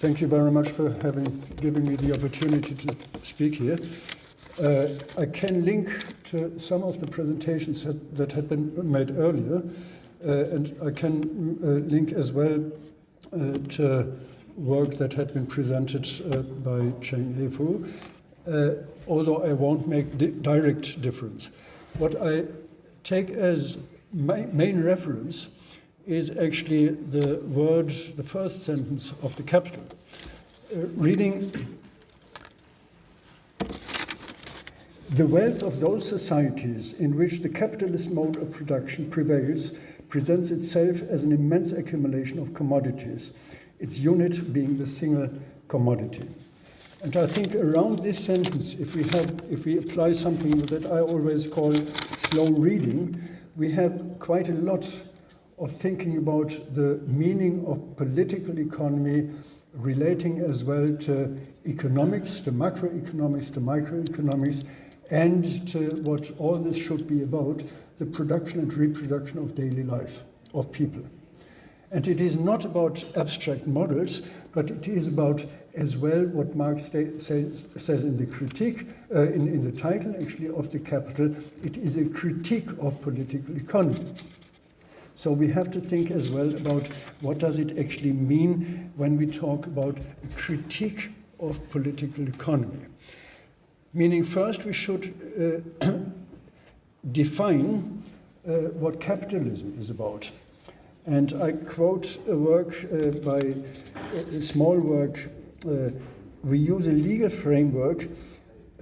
Thank you very much for giving me the opportunity to speak here. I can link to some of the presentations that had been made earlier, and I can link as well to work that had been presented by Cheng He-Fu, although I won't make direct difference. What I take as my main reference is actually the first sentence of the Capital. Reading, "The wealth of those societies in which the capitalist mode of production prevails presents itself as an immense accumulation of commodities, its unit being the single commodity." And I think around this sentence, if we apply something that I always call slow reading, we have quite a lot of thinking about the meaning of political economy, relating as well to economics, to macroeconomics, to microeconomics, and to what all this should be about, the production and reproduction of daily life of people. And it is not about abstract models, but it is about as well what Marx says in the critique, in the title actually of the Capital. It is a critique of political economy. So we have to think as well about what does it actually mean when we talk about a critique of political economy. Meaning first we should define what capitalism is about. And I quote a work by a small work, "We use a legal framework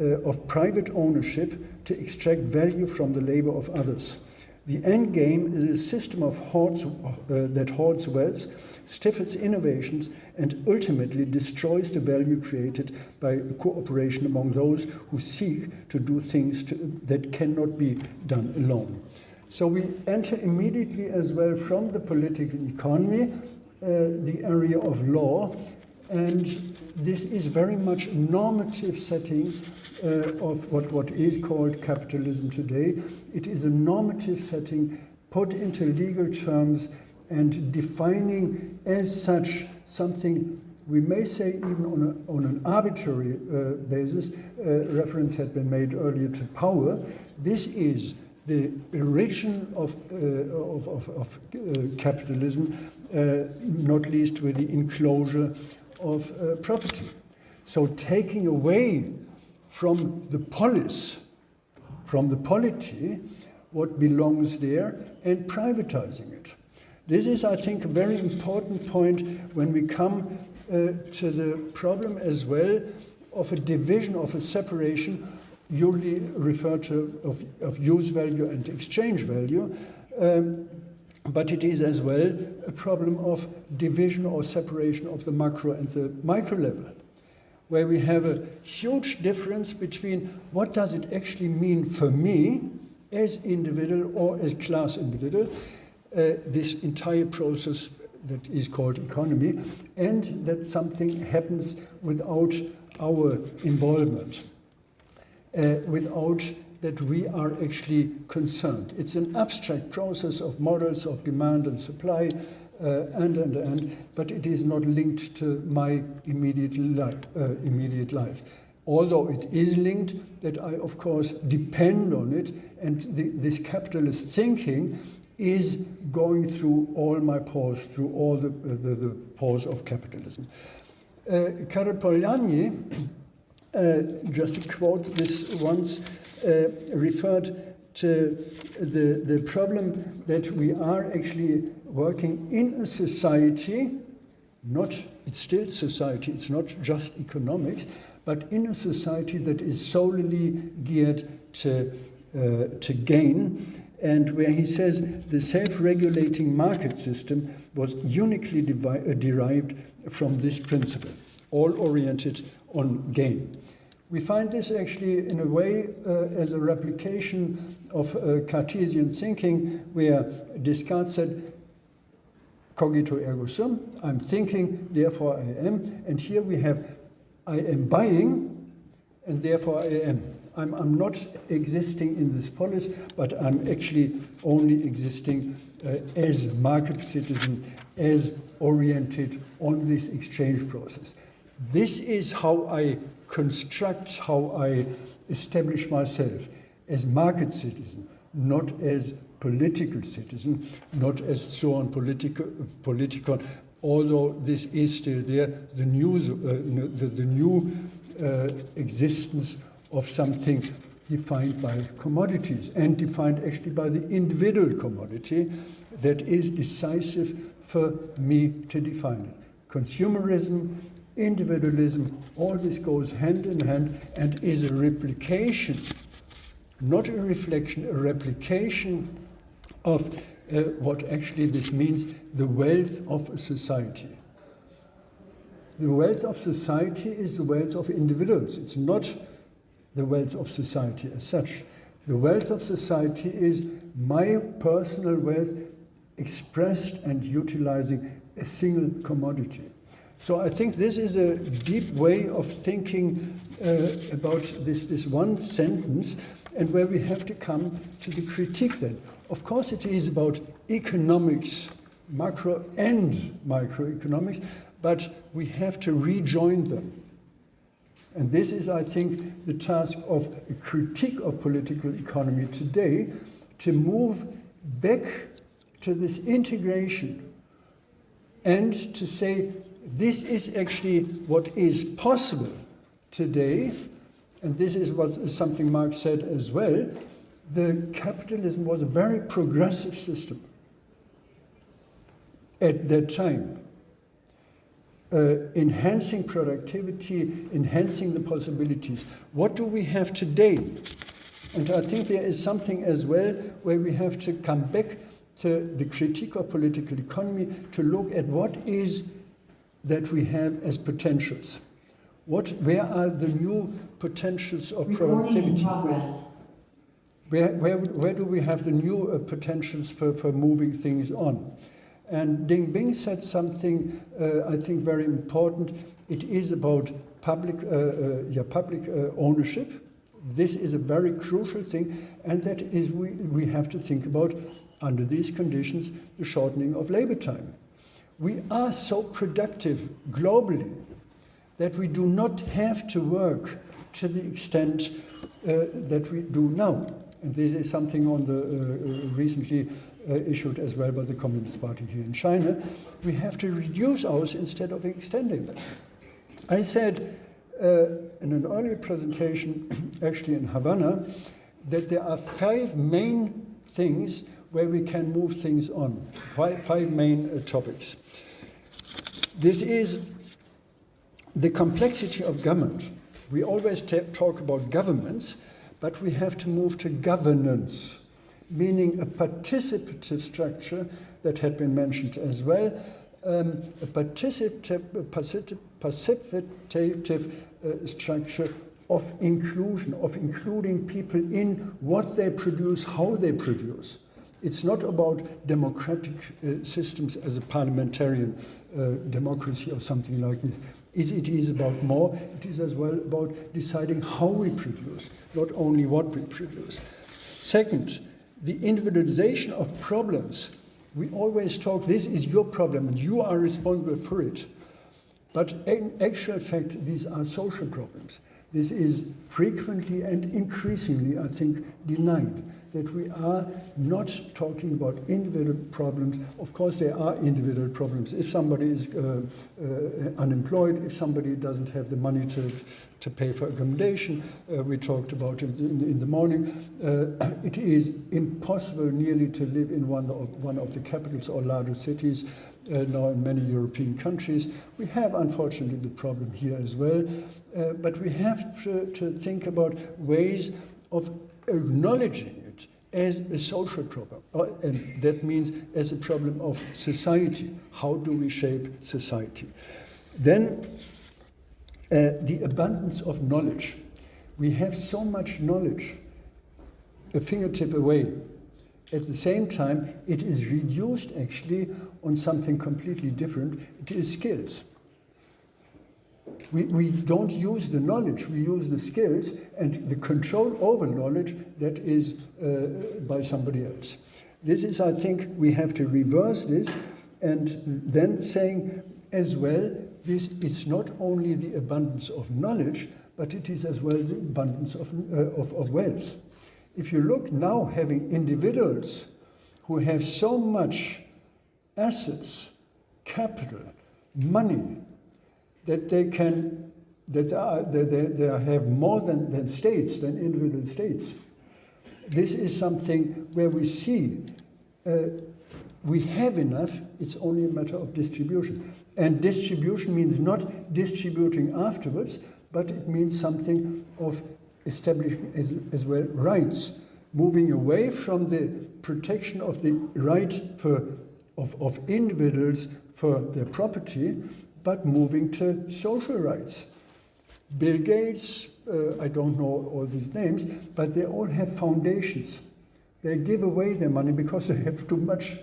of private ownership to extract value from the labor of others. The end game is a system of that hoards wealth, stifles innovations, and ultimately destroys the value created by cooperation among those who seek to do things that cannot be done alone." So we enter immediately as well from the political economy, the area of law, and this is very much a normative setting of what is called capitalism today. It is a normative setting put into legal terms and defining as such something we may say even on an arbitrary basis. Reference had been made earlier to power. This is the origin of capitalism, not least with the enclosure of property. So taking away from the polis, from the polity, what belongs there and privatizing it. This is, I think, a very important point when we come to the problem as well of a division, of a separation, usually referred to of use value and exchange value, but it is as well a problem of division or separation of the macro and the micro level, where we have a huge difference between what does it actually mean for me as individual or as class individual, this entire process that is called economy, and that something happens without our involvement, without that we are actually concerned. It's an abstract process of models of demand and supply, but it is not linked to my immediate life. Although it is linked, that I of course depend on it, and this capitalist thinking is going through all my pores, through all the pores of capitalism. Karol Polanyi, just to quote this once, referred to the problem that we are actually working in a society, it's still society, it's not just economics, but in a society that is solely geared to gain, and where he says the self-regulating market system was uniquely derived from this principle, all oriented on gain. We find this actually in a way as a replication of Cartesian thinking, where Descartes said, cogito ergo sum, I'm thinking, therefore I am, and here we have I am buying, and therefore I am. I'm not existing in this polis, but I'm actually only existing as a market citizen, as oriented on this exchange process. This is how I construct, how I establish myself as market citizen, not as political citizen, not as so on political, although this is still there, the new existence of something defined by commodities and defined actually by the individual commodity that is decisive for me to define it. Consumerism, individualism, all this goes hand in hand and is a replication, not a reflection, a replication of what actually this means, the wealth of a society. The wealth of society is the wealth of individuals. It's not the wealth of society as such. The wealth of society is my personal wealth expressed and utilizing a single commodity. So I think this is a deep way of thinking about this one sentence, and where we have to come to the critique then. Of course it is about economics, macro and microeconomics, but we have to rejoin them. And this is, I think, the task of a critique of political economy today, to move back to this integration and to say this is actually what is possible today, and this is something Marx said as well. The capitalism was a very progressive system at that time, enhancing productivity, enhancing the possibilities. What do we have today? And I think there is something as well where we have to come back to the critique of political economy, to look at what is that we have as potentials. Where are the new potentials of productivity? Where do we have the new potentials for moving things on? And Ding Bing said something I think very important. It is about public ownership. This is a very crucial thing, and that is we have to think about, under these conditions, the shortening of labor time. We are so productive globally that we do not have to work to the extent that we do now. And this is something on the recently issued as well by the Communist Party here in China. We have to reduce ours instead of extending them. I said in an earlier presentation, actually in Havana, that there are 5 main things where we can move things on. Five main topics. This is the complexity of government. We always talk about governments, but we have to move to governance, meaning a participative structure that had been mentioned as well, a participative structure of inclusion, of including people in what they produce, how they produce. It's not about democratic systems as a parliamentarian democracy or something like this. It is about more. It is as well about deciding how we produce, not only what we produce. Second, the individualization of problems. We always talk, this is your problem and you are responsible for it. But in actual fact, these are social problems. This is frequently and increasingly, I think, denied, that we are not talking about individual problems. Of course, there are individual problems. If somebody is unemployed, if somebody doesn't have the money to pay for accommodation, we talked about it in the morning, it is impossible nearly to live in one of the capitals or larger cities. Now in many European countries. We have, unfortunately, the problem here as well, but we have to think about ways of acknowledging it as a social problem, and that means as a problem of society. How do we shape society? Then the abundance of knowledge. We have so much knowledge a fingertip away. At the same time, it is reduced actually on something completely different. It is skills. We don't use the knowledge, we use the skills and the control over knowledge that is by somebody else. This is, I think, we have to reverse this, and then saying as well, this is not only the abundance of knowledge, but it is as well the abundance of wealth. If you look now, having individuals who have so much assets, capital, money, that they have more than states, than individual states. This is something where we see we have enough, it's only a matter of distribution. And distribution means not distributing afterwards, but it means something of establishing as well rights, moving away from the protection of the right of individuals for their property, but moving to social rights. Bill Gates, I don't know all these names, but they all have foundations. They give away their money because they have too much.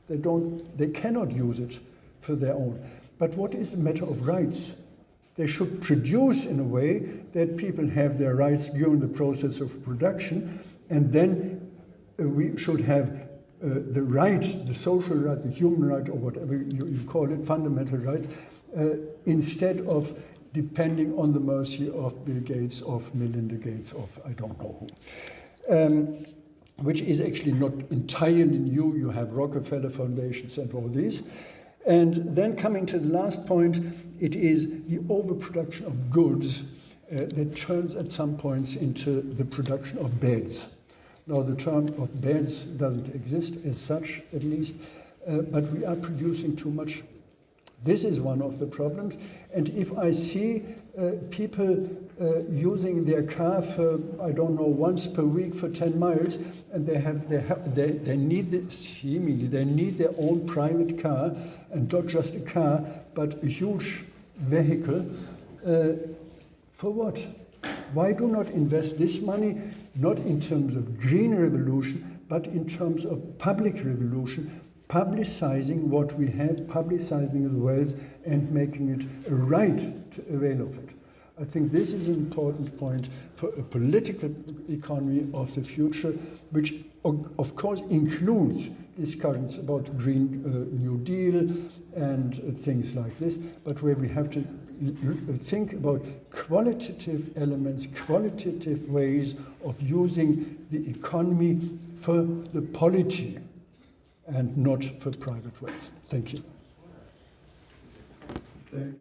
They cannot use it for their own. But what is a matter of rights? They should produce in a way that people have their rights during the process of production, and then we should have the right, the social right, the human right, or whatever you call it, fundamental rights, instead of depending on the mercy of Bill Gates, of Melinda Gates, of I don't know who. Which is actually not entirely new. You have Rockefeller foundations and all these. And then coming to the last point, it is the overproduction of goods that turns at some points into the production of beds. Now the term of beds doesn't exist as such, at least, but we are producing too much. This is one of the problems. And if I see people using their car for, I don't know, once per week for 10 miles, and they need seemingly they need their own private car, and not just a car, but a huge vehicle. For what? Why do not invest this money not in terms of green revolution, but in terms of public revolution, publicizing what we have, publicizing the wealth, and making it a right to avail of it. I think this is an important point for a political economy of the future, which of course includes discussions about Green New Deal and things like this, but where we have to think about qualitative elements, qualitative ways of using the economy for the polity and not for private wealth. Thank you.